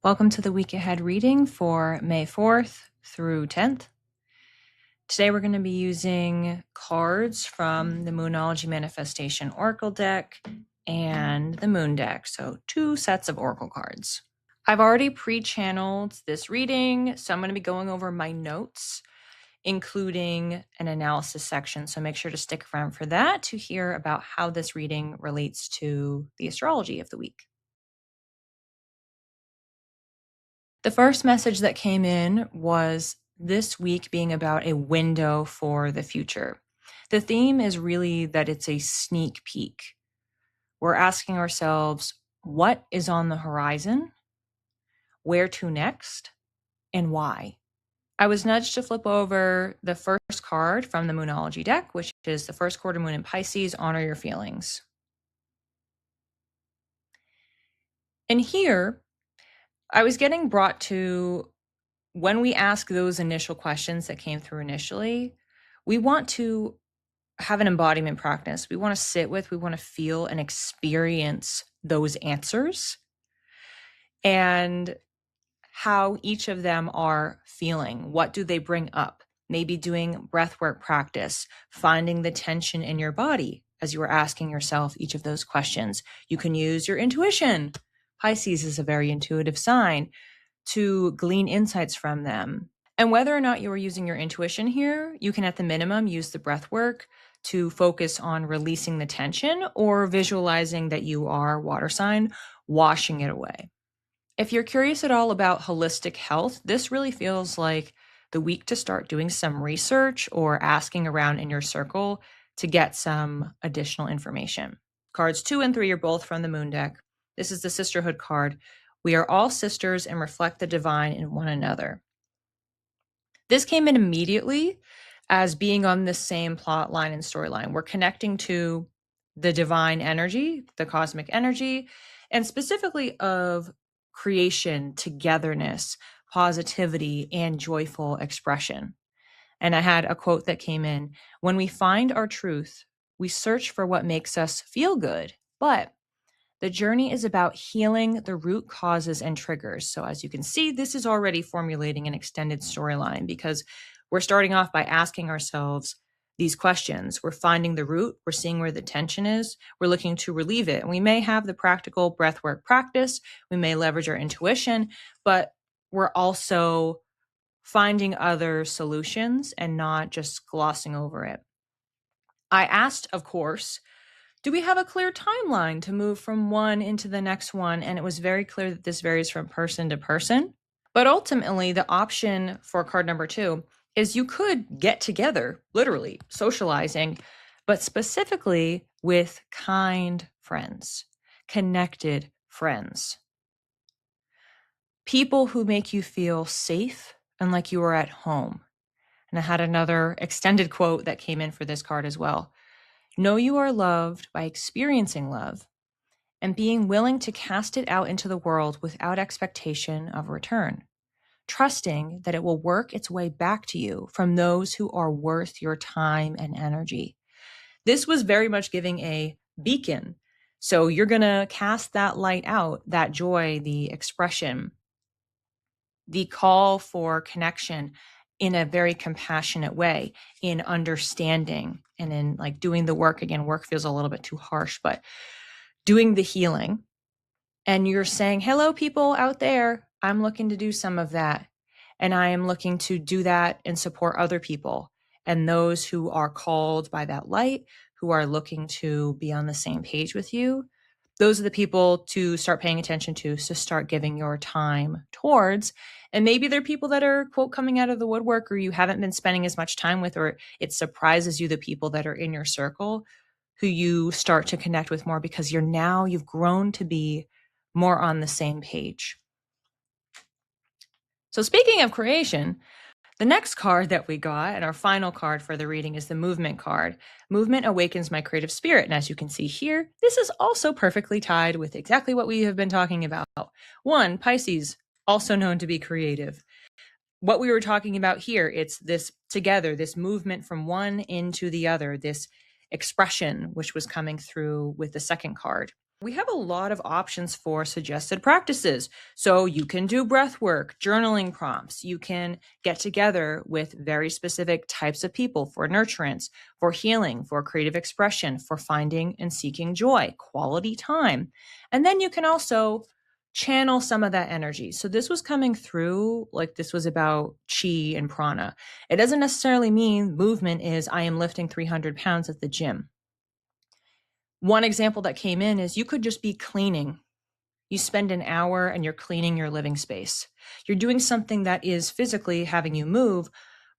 Welcome to the week ahead reading for May 4th through 10th. Today we're going to be using cards from the Moonology Manifestation Oracle deck and the Moon deck, so 2 sets of Oracle cards. I've already pre-channeled this reading, so I'm going to be going over my notes, including an analysis section, so make sure to stick around for that to hear about how this reading relates to the astrology of the week. The first message that came in was this week being about a window for the future. The theme is really that it's a sneak peek. We're asking ourselves, what is on the horizon? Where to next? And why? I was nudged to flip over the first card from the Moonology deck, which is the first quarter moon in Pisces, honor your feelings. And here, I was getting brought to when we ask those initial questions that came through initially, we want to have an embodiment practice. We want to sit with, we want to feel and experience those answers and how each of them are feeling. What do they bring up? Maybe doing breathwork practice, finding the tension in your body as you are asking yourself each of those questions. You can use your intuition. Pisces is a very intuitive sign, to glean insights from them. And whether or not you are using your intuition here, you can at the minimum use the breath work to focus on releasing the tension or visualizing that you are water sign, washing it away. If you're curious at all about holistic health, this really feels like the week to start doing some research or asking around in your circle to get some additional information. Cards 2 and 3 are both from the Moon deck. This is the Sisterhood card. We are all sisters and reflect the divine in one another. This came in immediately as being on the same plot line and storyline. We're connecting to the divine energy, the cosmic energy, and specifically of creation, togetherness, positivity, and joyful expression. And I had a quote that came in, when we find our truth, we search for what makes us feel good, but the journey is about healing the root causes and triggers. So as you can see, this is already formulating an extended storyline because we're starting off by asking ourselves these questions. We're finding the root. We're seeing where the tension is. We're looking to relieve it. And we may have the practical breathwork practice. We may leverage our intuition, but we're also finding other solutions and not just glossing over it. I asked, of course, do we have a clear timeline to move from one into the next one? And it was very clear that this varies from person to person. But ultimately, the option for card number 2 is you could get together, literally socializing, but specifically with kind friends, connected friends, people who make you feel safe and like you are at home. And I had another extended quote that came in for this card as well. Know you are loved by experiencing love and being willing to cast it out into the world without expectation of return, trusting that it will work its way back to you from those who are worth your time and energy. This was very much giving a beacon. So you're going to cast that light out, that joy, the expression, the call for connection in a very compassionate way, in understanding and in like doing the work. Again, work feels a little bit too harsh, but doing the healing. And you're saying, hello, people out there, I'm looking to do some of that. And I am looking to do that and support other people and those who are called by that light, who are looking to be on the same page with you. Those are the people to start paying attention to start giving your time towards. And maybe they're people that are, quote, coming out of the woodwork or you haven't been spending as much time with, or it surprises you the people that are in your circle who you start to connect with more because you've grown to be more on the same page. So speaking of creation, the next card that we got and our final card for the reading is the movement card. Movement awakens my creative spirit. And as you can see here, this is also perfectly tied with exactly what we have been talking about. 1, Pisces, also known to be creative. What we were talking about here, it's this together, this movement from one into the other, this expression, which was coming through with the second card. We have a lot of options for suggested practices. So you can do breath work, journaling prompts. You can get together with very specific types of people for nurturance, for healing, for creative expression, for finding and seeking joy, quality time. And then you can also channel some of that energy. So this was coming through like this was about chi and prana. It doesn't necessarily mean movement is I am lifting 300 pounds at the gym. One example that came in is you could just be cleaning. You spend an hour and you're cleaning your living space. You're doing something that is physically having you move,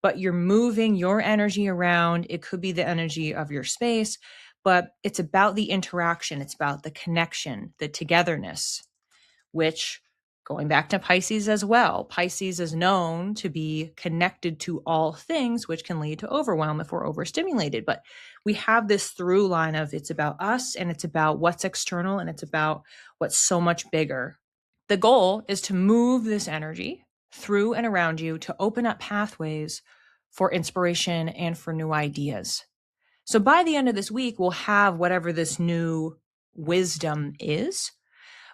but you're moving your energy around. It could be the energy of your space, but it's about the interaction. It's about the connection, the togetherness, which going back to Pisces as well, Pisces is known to be connected to all things, which can lead to overwhelm if we're overstimulated. But we have this through line of it's about us and it's about what's external and it's about what's so much bigger. The goal is to move this energy through and around you to open up pathways for inspiration and for new ideas. So by the end of this week, we'll have whatever this new wisdom is.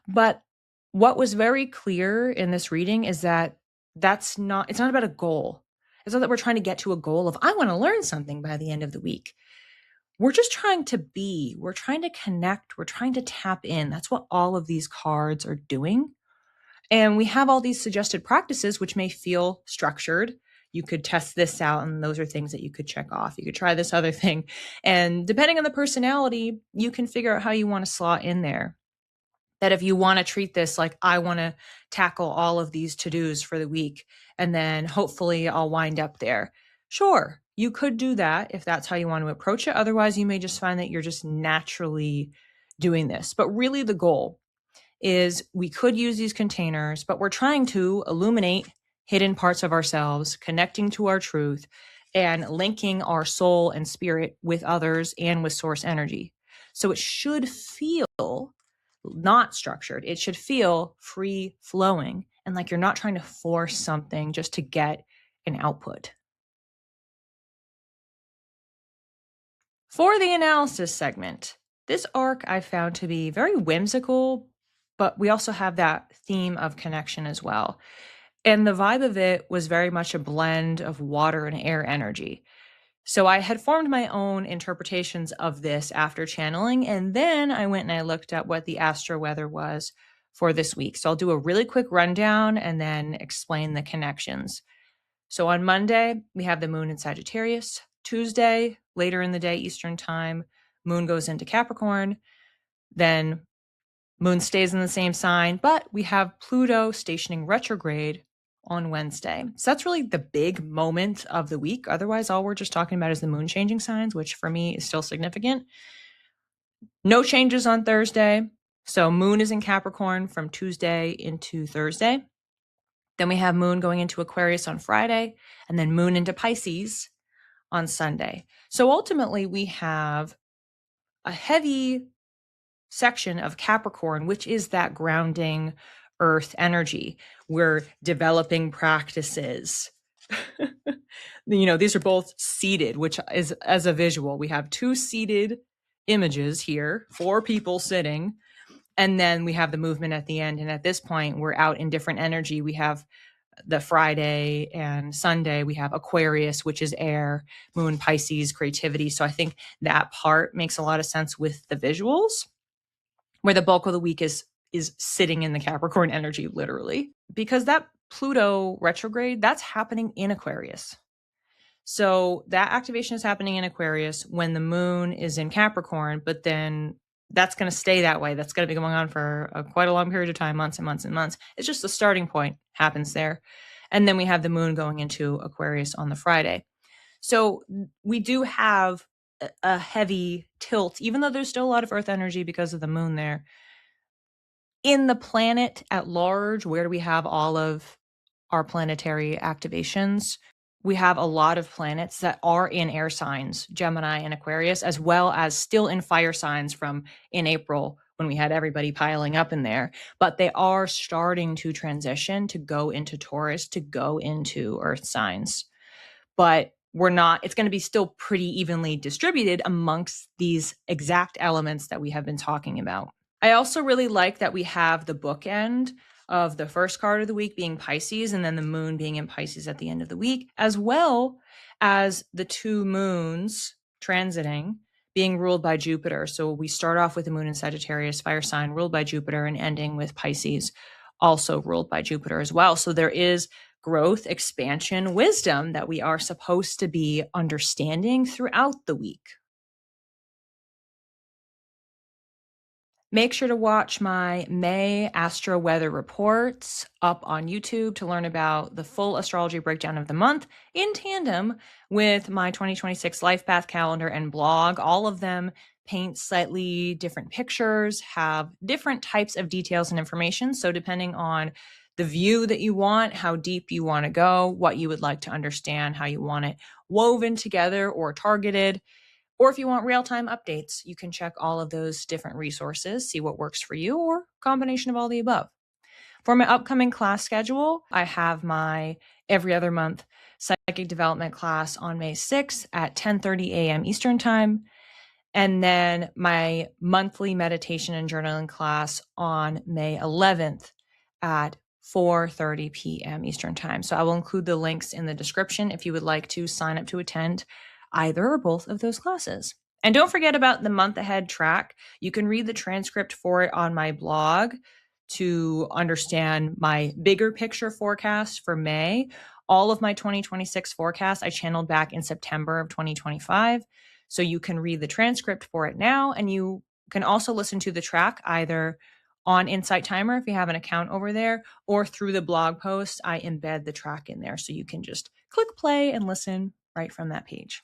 But what was very clear in this reading is that it's not about a goal. It's not that we're trying to get to a goal of, I want to learn something by the end of the week. We're just trying to be, we're trying to connect, we're trying to tap in. That's what all of these cards are doing. And we have all these suggested practices, which may feel structured. You could test this out, and those are things that you could check off. You could try this other thing. And depending on the personality, you can figure out how you want to slot in there. That if you want to treat this like I want to tackle all of these to-dos for the week, and then hopefully I'll wind up there. Sure, you could do that if that's how you want to approach it. Otherwise, you may just find that you're just naturally doing this. But really the goal is we could use these containers, but we're trying to illuminate hidden parts of ourselves, connecting to our truth, and linking our soul and spirit with others and with source energy. So it should feel not structured. It should feel free flowing and like you're not trying to force something just to get an output. For the analysis segment, this arc I found to be very whimsical, but we also have that theme of connection as well. And the vibe of it was very much a blend of water and air energy. So I had formed my own interpretations of this after channeling, and then I went and I looked at what the astro weather was for this week. So I'll do a really quick rundown and then explain the connections. So on Monday, we have the moon in Sagittarius. Tuesday, later in the day, Eastern time, moon goes into Capricorn. Then moon stays in the same sign, but we have Pluto stationing retrograde on Wednesday. So that's really the big moment of the week. Otherwise, all we're just talking about is the moon changing signs, which for me is still significant. No changes on Thursday. So moon is in Capricorn from Tuesday into Thursday. Then we have moon going into Aquarius on Friday, and then moon into Pisces on Sunday. So ultimately, we have a heavy section of Capricorn, which is that grounding earth energy. We're developing practices. These are both seated, which is as a visual. We have two seated images here, 4 people sitting, and then we have the movement at the end. And at this point, we're out in different energy. We have the Friday and Sunday, we have Aquarius, which is air, moon, Pisces, creativity. So I think that part makes a lot of sense with the visuals, where the bulk of the week is sitting in the Capricorn energy, literally, because that Pluto retrograde, that's happening in Aquarius. So that activation is happening in Aquarius when the moon is in Capricorn, but then that's going to stay that way. That's going to be going on for quite a long period of time, months and months and months. It's just the starting point happens there. And then we have the moon going into Aquarius on the Friday. So we do have a heavy tilt, even though there's still a lot of earth energy because of the moon there. In the planet at large, where do we have all of our planetary activations? We have a lot of planets that are in air signs, Gemini and Aquarius, as well as still in fire signs from in April when we had everybody piling up in there. But they are starting to transition to go into Taurus, to go into earth signs. But it's going to be still pretty evenly distributed amongst these exact elements that we have been talking about. I also really like that we have the bookend of the first card of the week being Pisces and then the moon being in Pisces at the end of the week, as well as the two moons transiting being ruled by Jupiter. So we start off with the moon in Sagittarius, fire sign, ruled by Jupiter, and ending with Pisces, also ruled by Jupiter as well. So there is growth, expansion, wisdom that we are supposed to be understanding throughout the week. Make sure to watch my May Astro Weather reports up on YouTube to learn about the full astrology breakdown of the month in tandem with my 2026 Life Path calendar and blog. All of them paint slightly different pictures, have different types of details and information. So, depending on the view that you want, how deep you want to go, what you would like to understand, how you want it woven together or targeted, or if you want real-time updates, you can check all of those different resources, see what works for you, or combination of all the above. For my upcoming class schedule, I have my every other month psychic development class on May 6th at 10:30 a.m. Eastern Time, and then my monthly meditation and journaling class on May 11th at 4:30 p.m. Eastern Time. So I will include the links in the description if you would like to sign up to attend either or both of those classes. And don't forget about the month ahead track. You can read the transcript for it on my blog to understand my bigger picture forecast for May. All of my 2026 forecasts I channeled back in September of 2025. So you can read the transcript for it now, and you can also listen to the track either on Insight Timer if you have an account over there, or through the blog post. I embed the track in there so you can just click play and listen right from that page.